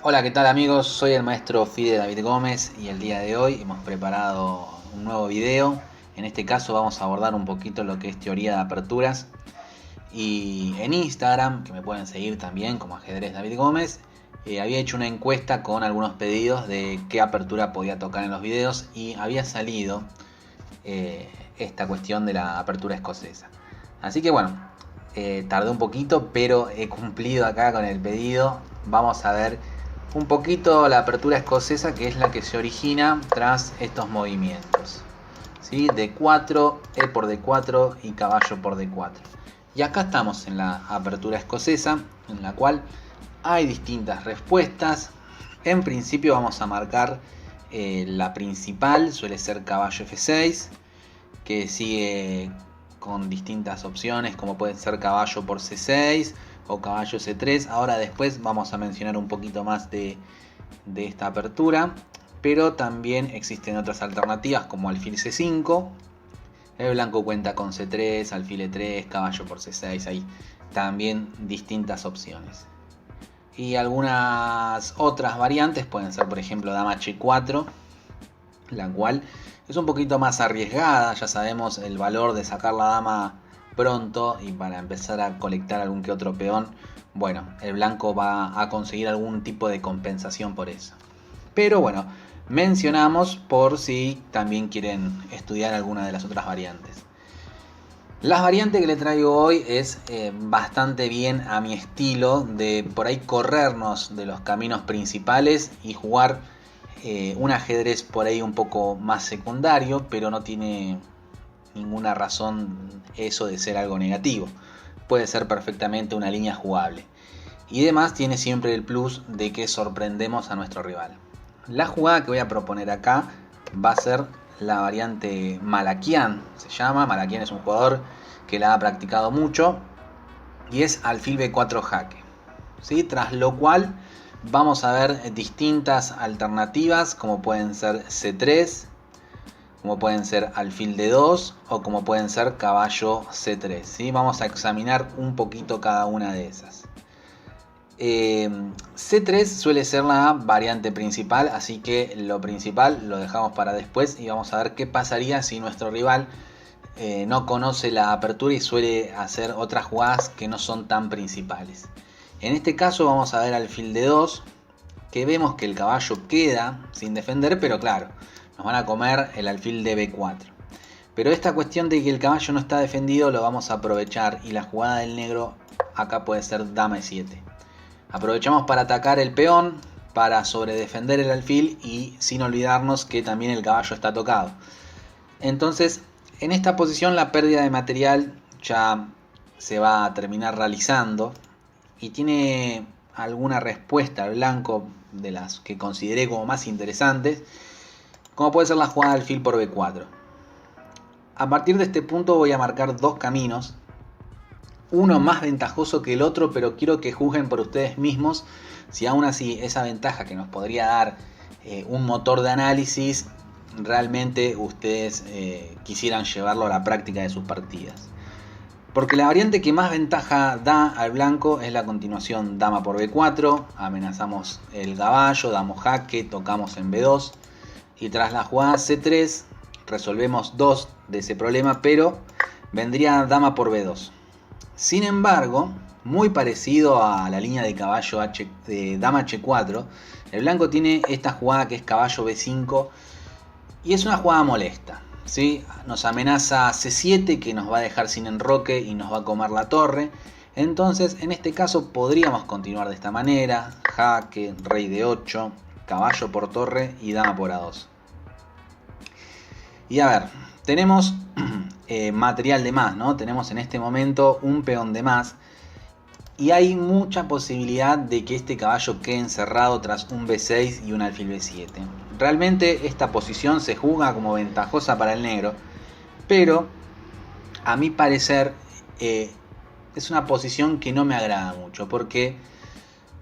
Hola, ¿qué tal amigos? Soy el maestro Fide David Gómez y el día de hoy hemos preparado un nuevo video. En este caso vamos a abordar un poquito lo que es teoría de aperturas. Y en Instagram, que me pueden seguir también como ajedrez David Gómez, había hecho una encuesta con algunos pedidos de qué apertura podía tocar en los videos y había salido esta cuestión de la apertura escocesa. Así que bueno, tardé un poquito, pero he cumplido acá con el pedido. Vamos a ver un poquito la apertura escocesa, que es la que se origina tras estos movimientos. ¿Sí? D4, E por D4 y caballo por D4. Y acá estamos en la apertura escocesa, en la cual hay distintas respuestas. En principio vamos a marcar la principal, suele ser caballo F6, que sigue con distintas opciones como puede ser caballo por C6 o caballo C3. Ahora después vamos a mencionar un poquito más de esta apertura, pero también existen otras alternativas como alfil C5. El blanco cuenta con C3, alfil E3, caballo por C6, hay también distintas opciones. Y algunas otras variantes pueden ser, por ejemplo, dama H4, la cual es un poquito más arriesgada. Ya sabemos el valor de sacar la dama pronto y para empezar a colectar algún que otro peón. Bueno, el blanco va a conseguir algún tipo de compensación por eso. Pero bueno, mencionamos por si también quieren estudiar alguna de las otras variantes. La variante que le traigo hoy es bastante bien a mi estilo de por ahí corrernos de los caminos principales y jugar un ajedrez por ahí un poco más secundario, pero no tiene ninguna razón eso de ser algo negativo. Puede ser perfectamente una línea jugable. Y además tiene siempre el plus de que sorprendemos a nuestro rival. La jugada que voy a proponer acá va a ser la variante Malakian, se llama. Malakian es un jugador que la ha practicado mucho y es alfil B4 jaque. ¿Sí? Tras lo cual vamos a ver distintas alternativas como pueden ser C3, como pueden ser alfil D2 o como pueden ser caballo C3. ¿Sí? Vamos a examinar un poquito cada una de esas. C3 suele ser la variante principal, así que lo principal lo dejamos para después y vamos a ver qué pasaría si nuestro rival no conoce la apertura y suele hacer otras jugadas que no son tan principales. En este caso vamos a ver alfil D2, que vemos que el caballo queda sin defender, pero claro, nos van a comer el alfil de B4. Pero esta cuestión de que el caballo no está defendido lo vamos a aprovechar y la jugada del negro acá puede ser dama E7. Aprovechamos para atacar el peón, para sobredefender el alfil y sin olvidarnos que también el caballo está tocado. Entonces, en esta posición la pérdida de material ya se va a terminar realizando y tiene alguna respuesta al blanco de las que consideré como más interesantes, como puede ser la jugada de alfil por B4. A partir de este punto voy a marcar dos caminos, uno más ventajoso que el otro, pero quiero que juzguen por ustedes mismos si aún así esa ventaja que nos podría dar un motor de análisis realmente ustedes quisieran llevarlo a la práctica de sus partidas. Porque la variante que más ventaja da al blanco es la continuación dama por B4, amenazamos el caballo, damos jaque, tocamos en B2 y tras la jugada C3 resolvemos dos de ese problema, pero vendría dama por B2. Sin embargo, muy parecido a la línea de caballo de dama H4, el blanco tiene esta jugada que es caballo B5 y es una jugada molesta. ¿Sí? Nos amenaza C7 que nos va a dejar sin enroque y nos va a comer la torre. Entonces en este caso podríamos continuar de esta manera: jaque, rey de 8, caballo por torre y dama por A2. Y a ver, tenemos material de más, ¿no? Tenemos en este momento un peón de más y hay mucha posibilidad de que este caballo quede encerrado tras un B6 y un alfil B7. Realmente esta posición se juzga como ventajosa para el negro, pero a mi parecer es una posición que no me agrada mucho, porque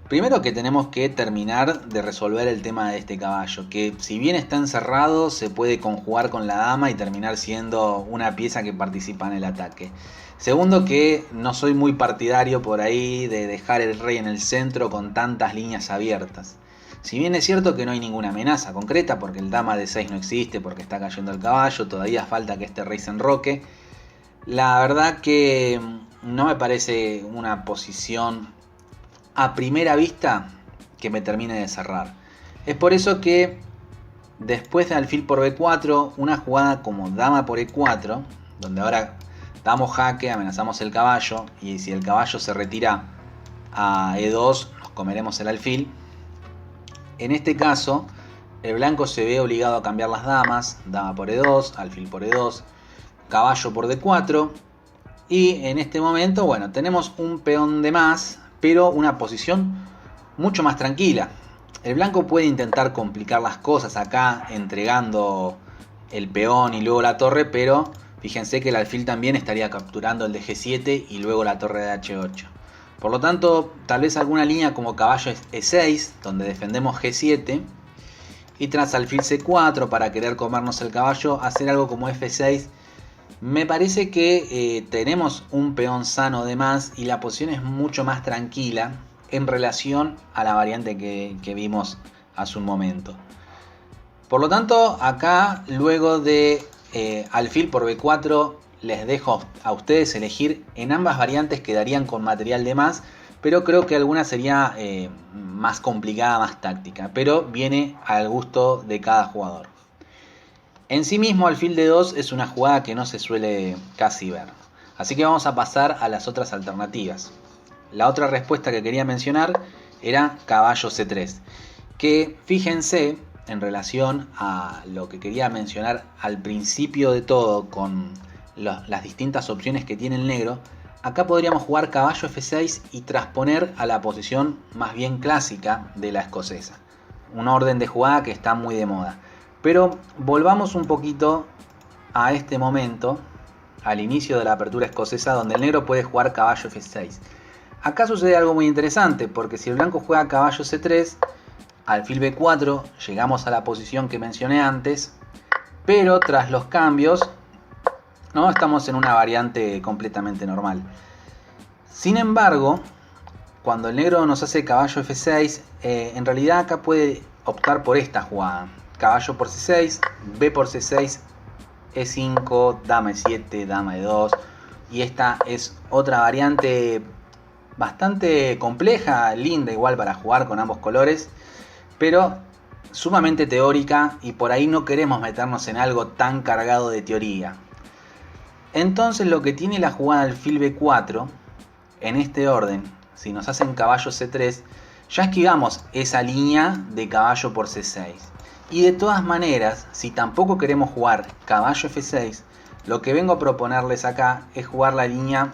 primero que tenemos que terminar de resolver el tema de este caballo, que si bien está encerrado se puede conjugar con la dama y terminar siendo una pieza que participa en el ataque. Segundo, que no soy muy partidario por ahí de dejar el rey en el centro con tantas líneas abiertas. Si bien es cierto que no hay ninguna amenaza concreta, porque el dama de 6 no existe, porque está cayendo el caballo, todavía falta que este rey se enroque, la verdad que no me parece una posición a primera vista que me termine de cerrar. Es por eso que después de alfil por b4, una jugada como dama por e4, donde ahora damos jaque, amenazamos el caballo, y si el caballo se retira a e2, nos comeremos el alfil. En este caso, el blanco se ve obligado a cambiar las damas, dama por e2, alfil por e2, caballo por d4, y en este momento, bueno, tenemos un peón de más, pero una posición mucho más tranquila. El blanco puede intentar complicar las cosas acá, entregando el peón y luego la torre, pero fíjense que el alfil también estaría capturando el de g7 y luego la torre de h8. Por lo tanto, tal vez alguna línea como caballo e6, donde defendemos g7, y tras alfil c4 para querer comernos el caballo, hacer algo como f6. Me parece que tenemos un peón sano de más y la posición es mucho más tranquila en relación a la variante que vimos hace un momento. Por lo tanto, acá luego de alfil por b4 les dejo a ustedes elegir. En ambas variantes quedarían con material de más, pero creo que alguna sería más complicada, más táctica, pero viene al gusto de cada jugador. En sí mismo alfil de 2 es una jugada que no se suele casi ver, así que vamos a pasar a las otras alternativas. La otra respuesta que quería mencionar era caballo c3, que fíjense en relación a lo que quería mencionar al principio de todo con las distintas opciones que tiene el negro. Acá podríamos jugar caballo f6 y trasponer a la posición más bien clásica de la escocesa, un orden de jugada que está muy de moda. Pero volvamos un poquito a este momento, al inicio de la apertura escocesa, donde el negro puede jugar caballo f6. Acá sucede algo muy interesante, porque si el blanco juega caballo c3, alfil b4, llegamos a la posición que mencioné antes, pero tras los cambios, no estamos en una variante completamente normal. Sin embargo, cuando el negro nos hace caballo f6, en realidad acá puede optar por esta jugada. Caballo por c6, b por c6, e5, dama e7, dama e2. Y esta es otra variante bastante compleja, linda igual para jugar con ambos colores, pero sumamente teórica, y por ahí no queremos meternos en algo tan cargado de teoría. Entonces lo que tiene la jugada alfil b4, en este orden, si nos hacen caballo c3, ya esquivamos esa línea de caballo por c6. Y de todas maneras, si tampoco queremos jugar caballo f6, lo que vengo a proponerles acá es jugar la línea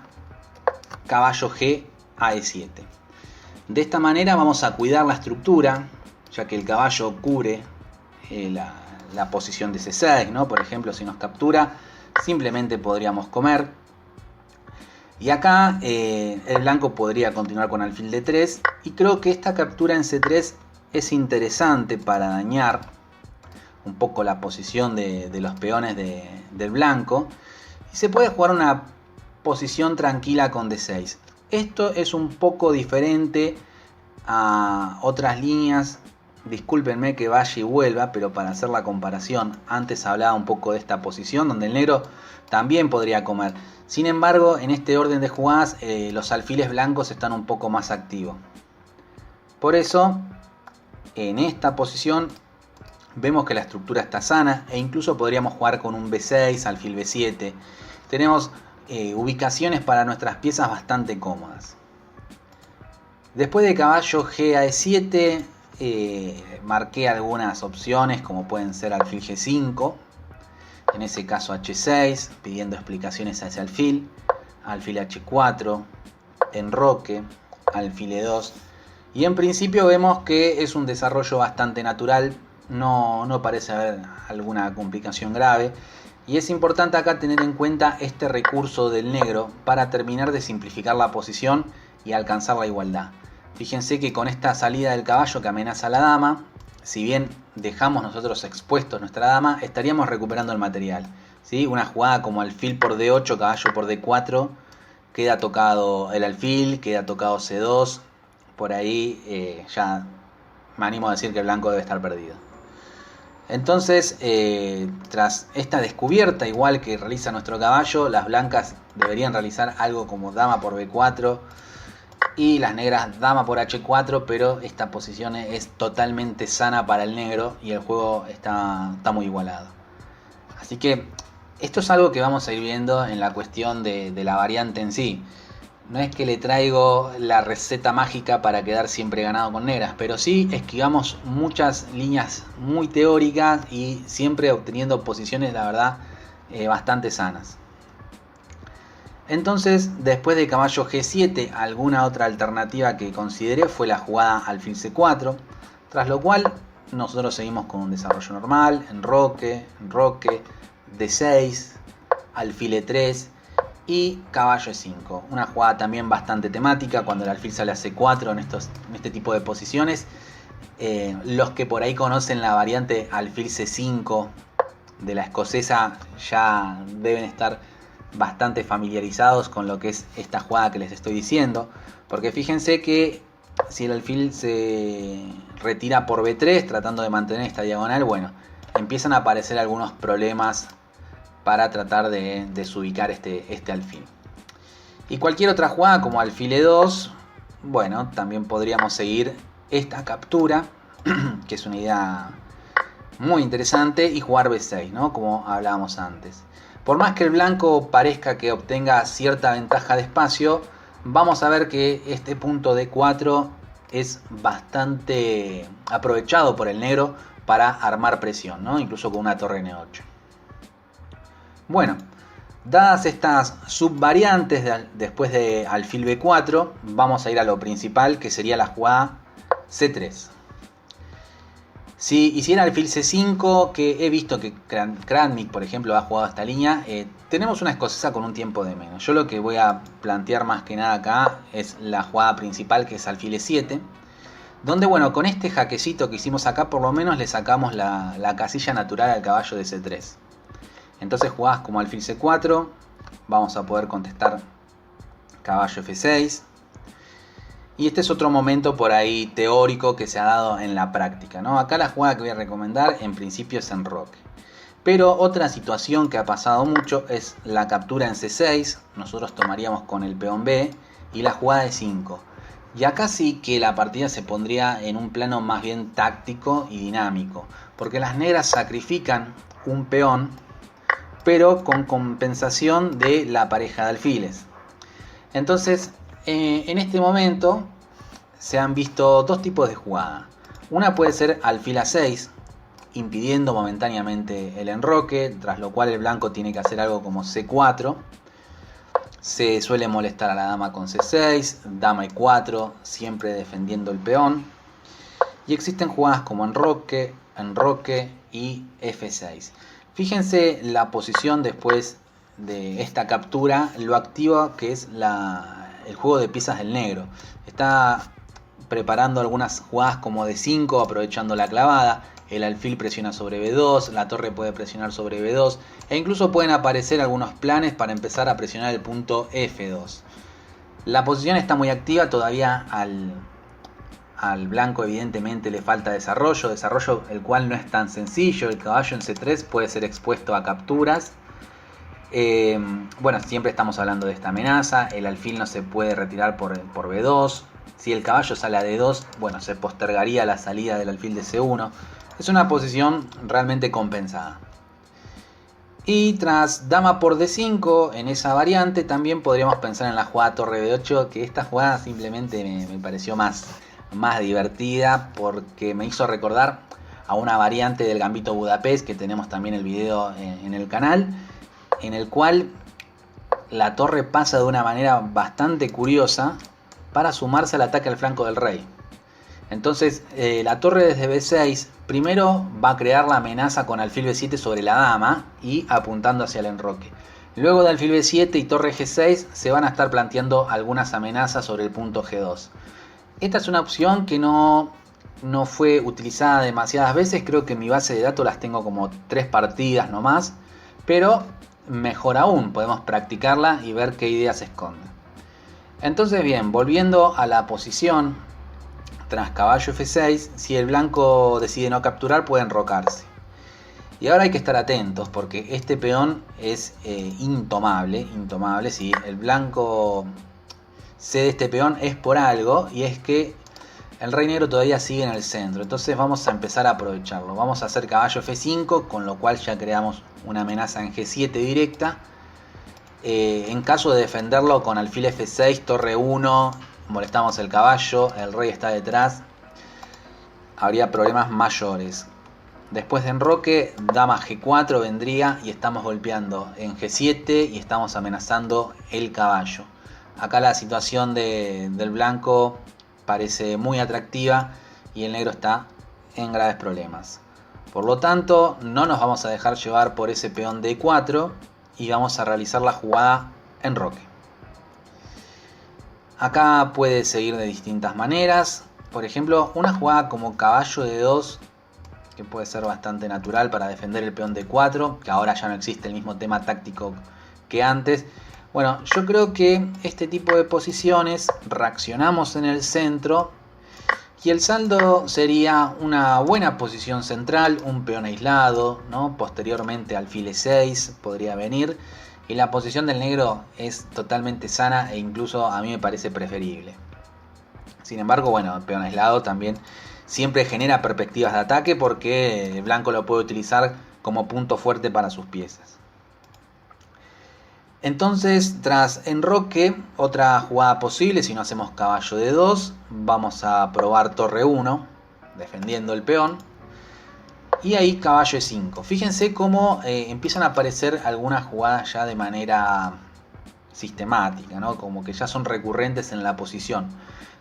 caballo g a e7. De esta manera vamos a cuidar la estructura, ya que el caballo cubre la posición de c6, ¿no? Por ejemplo, si nos captura, simplemente podríamos comer. Y acá el blanco podría continuar con alfil d3, y creo que esta captura en c3 es interesante para dañar un poco la posición de los peones del blanco, y se puede jugar una posición tranquila con d6. Esto es un poco diferente a otras líneas, discúlpenme que vaya y vuelva, pero para hacer la comparación, antes hablaba un poco de esta posición donde el negro también podría comer. Sin embargo, en este orden de jugadas los alfiles blancos están un poco más activos. Por eso, en esta posición vemos que la estructura está sana, e incluso podríamos jugar con un b6, alfil b7. Tenemos ubicaciones para nuestras piezas bastante cómodas. Después de caballo g a e7, marqué algunas opciones como pueden ser alfil g5, en ese caso h6, pidiendo explicaciones a ese alfil h4, enroque, alfil e2, y en principio vemos que es un desarrollo bastante natural. No parece haber alguna complicación grave, y es importante acá tener en cuenta este recurso del negro para terminar de simplificar la posición y alcanzar la igualdad. Fíjense que con esta salida del caballo que amenaza a la dama, si bien dejamos nosotros expuestos nuestra dama, estaríamos recuperando el material, ¿sí? Una jugada como alfil por d8, caballo por d4, queda tocado el alfil, queda tocado c2, por ahí ya me animo a decir que el blanco debe estar perdido. Entonces, tras esta descubierta, igual que realiza nuestro caballo, las blancas deberían realizar algo como dama por b4 y las negras dama por h4, pero esta posición es totalmente sana para el negro y el juego está muy igualado. Así que esto es algo que vamos a ir viendo en la cuestión de la variante en sí. No es que le traigo la receta mágica para quedar siempre ganado con negras, pero sí esquivamos muchas líneas muy teóricas y siempre obteniendo posiciones, la verdad, bastante sanas. Entonces, después de caballo G7, alguna otra alternativa que consideré fue la jugada alfil C4, tras lo cual nosotros seguimos con un desarrollo normal, enroque, D6, alfil E3 y caballo E5. Una jugada también bastante temática cuando el alfil sale a C4 en este tipo de posiciones. Los que por ahí conocen la variante alfil C5 de la escocesa ya deben estar bastante familiarizados con lo que es esta jugada que les estoy diciendo, porque fíjense que si el alfil se retira por B3 tratando de mantener esta diagonal, bueno, empiezan a aparecer algunos problemas para tratar de desubicar este alfil. Y cualquier otra jugada como alfil E2, bueno, también podríamos seguir esta captura, que es una idea muy interesante, y jugar B6, ¿no? Como hablábamos antes. Por más que el blanco parezca que obtenga cierta ventaja de espacio, vamos a ver que este punto D4 es bastante aprovechado por el negro para armar presión, ¿no? Incluso con una torre N8. Bueno, dadas estas subvariantes después de alfil B4, vamos a ir a lo principal, que sería la jugada C3. Si hiciera alfil C5, que he visto que Kramnik, por ejemplo, ha jugado esta línea, tenemos una escocesa con un tiempo de menos. Yo lo que voy a plantear más que nada acá es la jugada principal, que es alfil E7, donde, bueno, con este jaquecito que hicimos acá, por lo menos le sacamos la casilla natural al caballo de C3. Entonces, jugadas como alfil C4, vamos a poder contestar caballo F6. Y este es otro momento por ahí teórico que se ha dado en la práctica, ¿no? Acá la jugada que voy a recomendar en principio es enroque. Pero otra situación que ha pasado mucho es la captura en C6. Nosotros tomaríamos con el peón B y la jugada de 5. Y acá sí que la partida se pondría en un plano más bien táctico y dinámico. Porque las negras sacrifican un peón, pero con compensación de la pareja de alfiles. Entonces, en este momento se han visto dos tipos de jugada. Una puede ser alfil A6, impidiendo momentáneamente el enroque, tras lo cual el blanco tiene que hacer algo como C4. Se suele molestar a la dama con C6, dama E4, siempre defendiendo el peón. Y existen jugadas como enroque y F6. Fíjense la posición después de esta captura, lo activa que es el juego de piezas del negro. Está preparando algunas jugadas como de 5, aprovechando la clavada. El alfil presiona sobre B2, la torre puede presionar sobre B2 e incluso pueden aparecer algunos planes para empezar a presionar el punto F2. La posición está muy activa, todavía al blanco evidentemente le falta desarrollo el cual no es tan sencillo. El caballo en C3 puede ser expuesto a capturas. Bueno, siempre estamos hablando de esta amenaza. El alfil no se puede retirar por B2. Si el caballo sale a D2, bueno, se postergaría la salida del alfil de C1. Es una posición realmente compensada. Y tras dama por D5, en esa variante, también podríamos pensar en la jugada torre B8, que esta jugada simplemente me pareció más divertida porque me hizo recordar a una variante del Gambito Budapest, que tenemos también el video en el canal, en el cual la torre pasa de una manera bastante curiosa para sumarse al ataque al flanco del rey. Entonces la torre desde B6 primero va a crear la amenaza con alfil B7 sobre la dama y apuntando hacia el enroque. Luego de alfil B7 y torre G6 se van a estar planteando algunas amenazas sobre el punto G2. Esta es una opción que no fue utilizada demasiadas veces. Creo que en mi base de datos las tengo como 3 partidas nomás. Pero mejor aún, podemos practicarla y ver qué ideas se esconden. Entonces bien, volviendo a la posición, tras caballo F6, si el blanco decide no capturar, puede enrocarse. Y ahora hay que estar atentos porque este peón es intomable. Si el blanco cede este peón es por algo, y es que el rey negro todavía sigue en el centro. Entonces vamos a empezar a aprovecharlo. Vamos a hacer caballo F5, con lo cual ya creamos una amenaza en G7 directa. En caso de defenderlo con alfil F6, torre 1, molestamos el caballo, el rey está detrás, habría problemas mayores. Después de enroque, dama G4 vendría y estamos golpeando en G7 y estamos amenazando el caballo. Acá la situación del blanco parece muy atractiva y el negro está en graves problemas. Por lo tanto, no nos vamos a dejar llevar por ese peón D4 y vamos a realizar la jugada enroque. Acá puede seguir de distintas maneras. Por ejemplo, una jugada como caballo D2, que puede ser bastante natural para defender el peón D4, que ahora ya no existe el mismo tema táctico que antes. Bueno, yo creo que este tipo de posiciones reaccionamos en el centro y el saldo sería una buena posición central, un peón aislado, ¿no? Posteriormente alfil E6 podría venir, y la posición del negro es totalmente sana e incluso a mí me parece preferible. Sin embargo, bueno, el peón aislado también siempre genera perspectivas de ataque porque el blanco lo puede utilizar como punto fuerte para sus piezas. Entonces, tras enroque, otra jugada posible, si no hacemos caballo D2, vamos a probar torre 1, defendiendo el peón. Y ahí caballo E5. Fíjense cómo empiezan a aparecer algunas jugadas ya de manera sistemática, ¿no? Como que ya son recurrentes en la posición.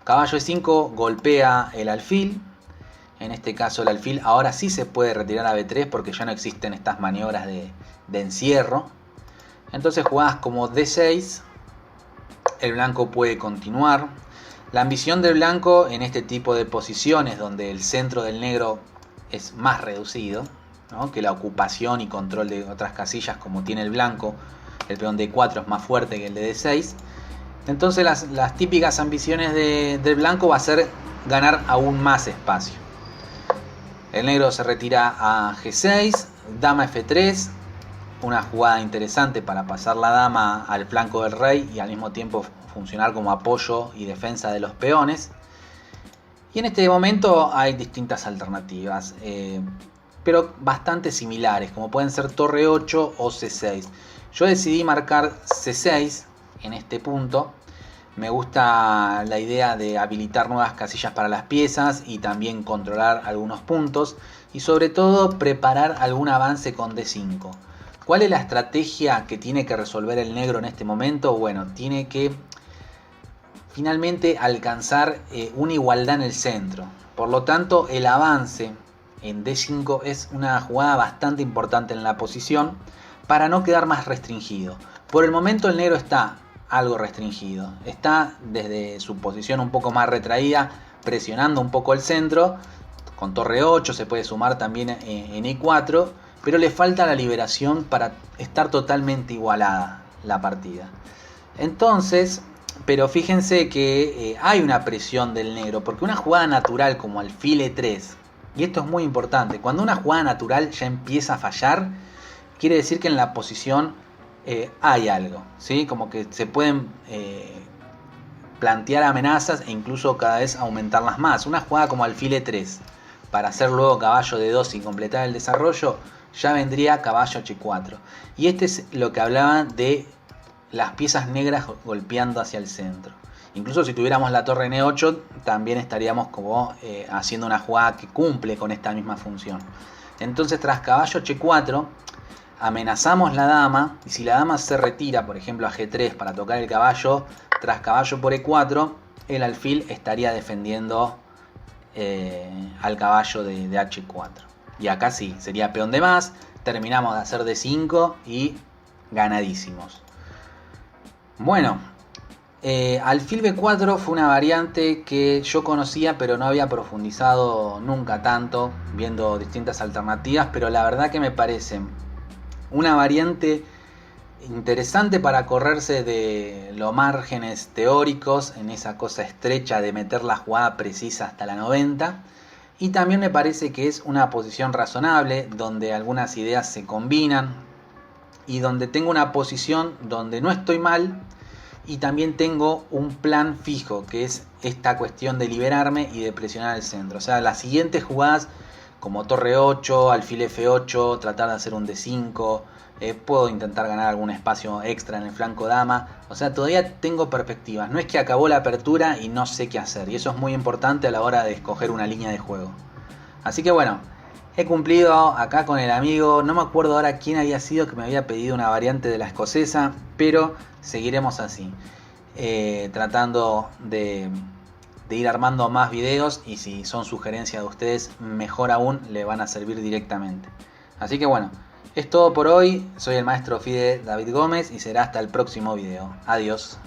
Caballo E5 golpea el alfil. En este caso el alfil ahora sí se puede retirar a B3 porque ya no existen estas maniobras de encierro. Entonces jugadas como D6, el blanco puede continuar. La ambición del blanco en este tipo de posiciones donde el centro del negro es más reducido, ¿no?, que la ocupación y control de otras casillas como tiene el blanco, el peón D4 es más fuerte que el de D6. Entonces las típicas ambiciones del blanco va a ser ganar aún más espacio. El negro se retira a G6, dama F3, una jugada interesante para pasar la dama al flanco del rey y al mismo tiempo funcionar como apoyo y defensa de los peones. Y en este momento hay distintas alternativas, pero bastante similares, como pueden ser torre 8 o C6. Yo decidí marcar C6 en este punto. Me gusta la idea de habilitar nuevas casillas para las piezas y también controlar algunos puntos y sobre todo preparar algún avance con D5. ¿Cuál es la estrategia que tiene que resolver el negro en este momento? Bueno, tiene que finalmente alcanzar una igualdad en el centro. Por lo tanto, el avance en D5 es una jugada bastante importante en la posición para no quedar más restringido. Por el momento el negro está algo restringido. Está desde su posición un poco más retraída, presionando un poco el centro. Con torre 8 se puede sumar también en E4. Pero le falta la liberación para estar totalmente igualada la partida. Entonces, pero fíjense que hay una presión del negro, porque una jugada natural como alfil E3, y esto es muy importante, cuando una jugada natural ya empieza a fallar, quiere decir que en la posición hay algo, ¿sí? Como que se pueden plantear amenazas e incluso cada vez aumentarlas más. Una jugada como alfil E3, para hacer luego caballo D2 y completar el desarrollo, ya vendría caballo H4. Y este es lo que hablaba de las piezas negras golpeando hacia el centro. Incluso si tuviéramos la torre N8, también estaríamos como haciendo una jugada que cumple con esta misma función. Entonces, tras caballo H4, amenazamos la dama, y si la dama se retira, por ejemplo, a G3 para tocar el caballo, tras caballo por E4, el alfil estaría defendiendo al caballo de H4. Y acá sí, sería peón de más, terminamos de hacer D5 y ganadísimos. Bueno, alfil B4 fue una variante que yo conocía pero no había profundizado nunca tanto, viendo distintas alternativas, pero la verdad que me parece una variante interesante para correrse de los márgenes teóricos en esa cosa estrecha de meter la jugada precisa hasta la 90. Y también me parece que es una posición razonable donde algunas ideas se combinan y donde tengo una posición donde no estoy mal y también tengo un plan fijo, que es esta cuestión de liberarme y de presionar el centro. O sea, las siguientes jugadas como torre 8, alfil f8, tratar de hacer un d5, puedo intentar ganar algún espacio extra en el flanco dama. O sea, todavía tengo perspectivas. No es que acabó la apertura y no sé qué hacer. Y eso es muy importante a la hora de escoger una línea de juego. Así que bueno, he cumplido acá con el amigo. No me acuerdo ahora quién había sido que me había pedido una variante de la escocesa, pero seguiremos así. Tratando de ir armando más videos, y si son sugerencias de ustedes, mejor aún, le van a servir directamente. Así que bueno, es todo por hoy. Soy el maestro FIDE David Gómez y será hasta el próximo video. Adiós.